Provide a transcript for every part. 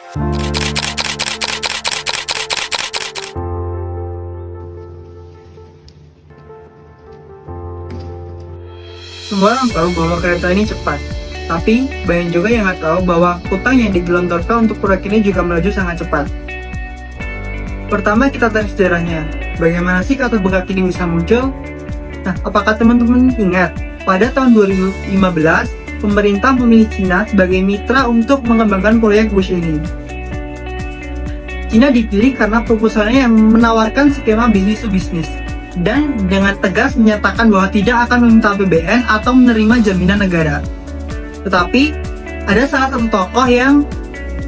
Semua orang tahu bahwa kereta ini cepat, tapi banyak juga yang nggak tahu bahwa utang yang digelontorkan untuk proyek ini juga melaju sangat cepat. Pertama, kita tarik sejarahnya. Bagaimana sih kata bengkak ini bisa muncul? Nah, apakah teman-teman ingat? Pada tahun 2015, pemerintah memilih Cina sebagai mitra untuk mengembangkan proyek bus ini. Cina dipilih karena proposalnya yang menawarkan skema bisnis to bisnis dan dengan tegas menyatakan bahwa tidak akan meminta APBN atau menerima jaminan negara. Tetapi, ada salah satu tokoh yang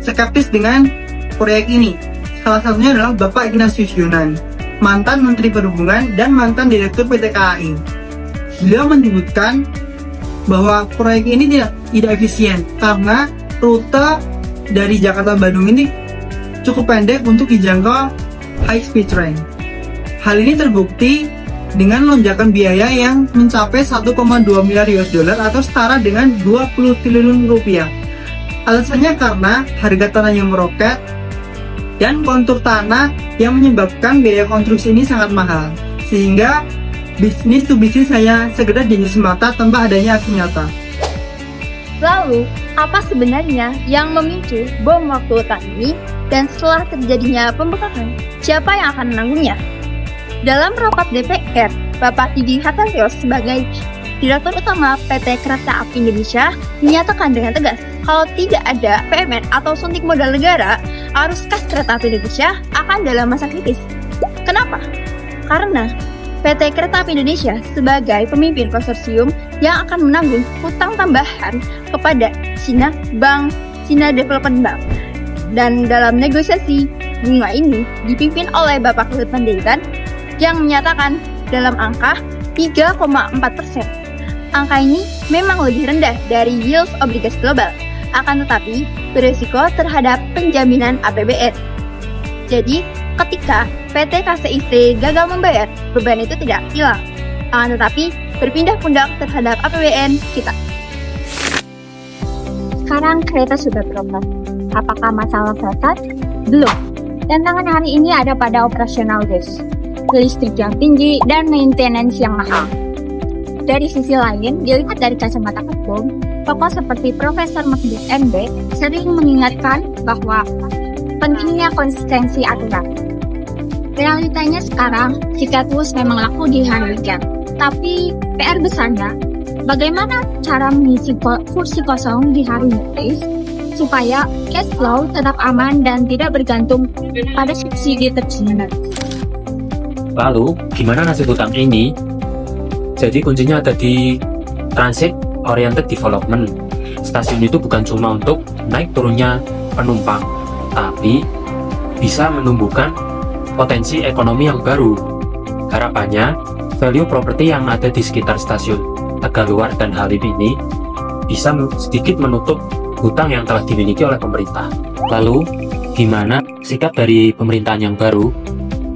skeptis dengan proyek ini. Salah satunya adalah Bapak Ignatius Jonan, mantan Menteri Perhubungan dan mantan Direktur PT KAI. Beliau menyebutkan bahwa proyek ini tidak efisien karena rute dari Jakarta Bandung ini cukup pendek untuk dijangkau high speed train. Hal ini terbukti dengan lonjakan biaya yang mencapai 1,2 miliar US dollar atau setara dengan 20 triliun rupiah. Alasannya karena harga tanah yang meroket dan kontur tanah yang menyebabkan biaya konstruksi ini sangat mahal, sehingga bisnis to bisnis hanya sekedar janji semata tanpa adanya aksi nyata. Lalu, apa sebenarnya yang memicu bom waktu utang ini, dan setelah terjadinya pembengkakan, siapa yang akan menanggungnya? Dalam rapat DPR, Bapak Didi Hartanto sebagai Direktur Utama PT Kereta Api Indonesia menyatakan dengan tegas kalau tidak ada PMN atau suntik modal negara, arus kas Kereta Api Indonesia akan dalam masa kritis. Kenapa? Karena PT Kereta Api Indonesia sebagai pemimpin konsorsium yang akan menanggung hutang tambahan kepada China Development Bank. Dan dalam negosiasi bunga ini dipimpin oleh Bapak Luhut Panjaitan yang menyatakan dalam angka 3,4%. Angka ini memang lebih rendah dari yield obligasi global, akan tetapi berisiko terhadap penjaminan APBN. Jadi, ketika PT KCIC gagal membayar, beban itu tidak hilang, akan tetapi berpindah pundak terhadap APBN kita. Sekarang kereta sudah beroperasi. Apakah masalah selesai? Belum. Tantangan hari ini ada pada operasional bus, listrik yang tinggi, dan maintenance yang mahal. Dari sisi lain, dilihat dari kacamata hukum, tokoh seperti Profesor Mahfud MD sering mengingatkan bahwa pentingnya konsistensi aturan. Realitanya sekarang, tiket bus memang laku di hari weekend. Tapi PR besarnya, bagaimana cara mengisi kursi kosong di hari weekdays supaya cash flow tetap aman dan tidak bergantung pada subsidi tersebut. Lalu, gimana nasib hutang ini? Jadi kuncinya ada di transit oriented development. Stasiun itu bukan cuma untuk naik turunnya penumpang, tapi bisa menumbuhkan potensi ekonomi yang baru. Harapannya, value properti yang ada di sekitar stasiun Tegaluar dan Halim ini bisa sedikit menutup hutang yang telah dimiliki oleh pemerintah. Lalu, gimana sikap dari pemerintahan yang baru?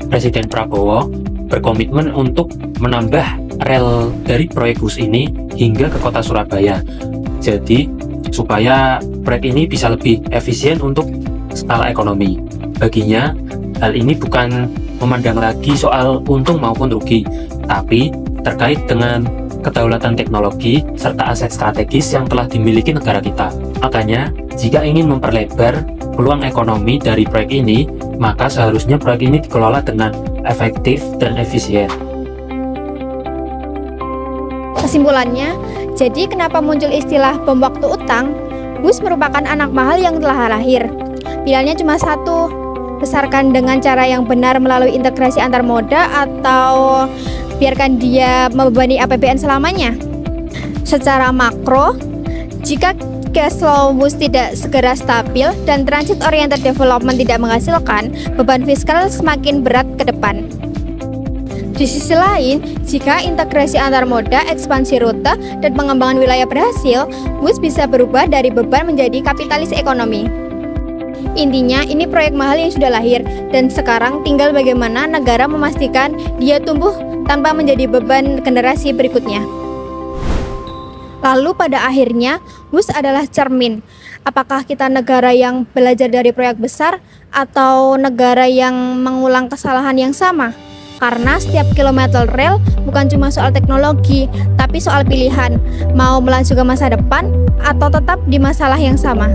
Presiden Prabowo berkomitmen untuk menambah rel dari proyek bus ini hingga ke kota Surabaya. Jadi, supaya proyek ini bisa lebih efisien untuk skala ekonomi. Baginya, hal ini bukan memandang lagi soal untung maupun rugi, tapi terkait dengan kedaulatan teknologi serta aset strategis yang telah dimiliki negara kita. Makanya, jika ingin memperlebar peluang ekonomi dari proyek ini, maka seharusnya proyek ini dikelola dengan efektif dan efisien. Kesimpulannya, jadi kenapa muncul istilah bom waktu utang? Bus merupakan anak mahal yang telah lahir. Pilihannya cuma satu, besarkan dengan cara yang benar melalui integrasi antar moda atau biarkan dia membebani APBN selamanya. Secara makro, jika cash flow bus tidak segera stabil dan transit oriented development tidak menghasilkan, beban fiskal semakin berat ke depan. Di sisi lain, jika integrasi antar moda, ekspansi rute, dan pengembangan wilayah berhasil, bus bisa berubah dari beban menjadi kapitalis ekonomi. Intinya, ini proyek mahal yang sudah lahir, dan sekarang tinggal bagaimana negara memastikan dia tumbuh tanpa menjadi beban generasi berikutnya. Lalu pada akhirnya, WUS adalah cermin. Apakah kita negara yang belajar dari proyek besar atau negara yang mengulang kesalahan yang sama? Karena setiap kilometer rel bukan cuma soal teknologi, tapi soal pilihan, mau melaju ke masa depan atau tetap di masalah yang sama.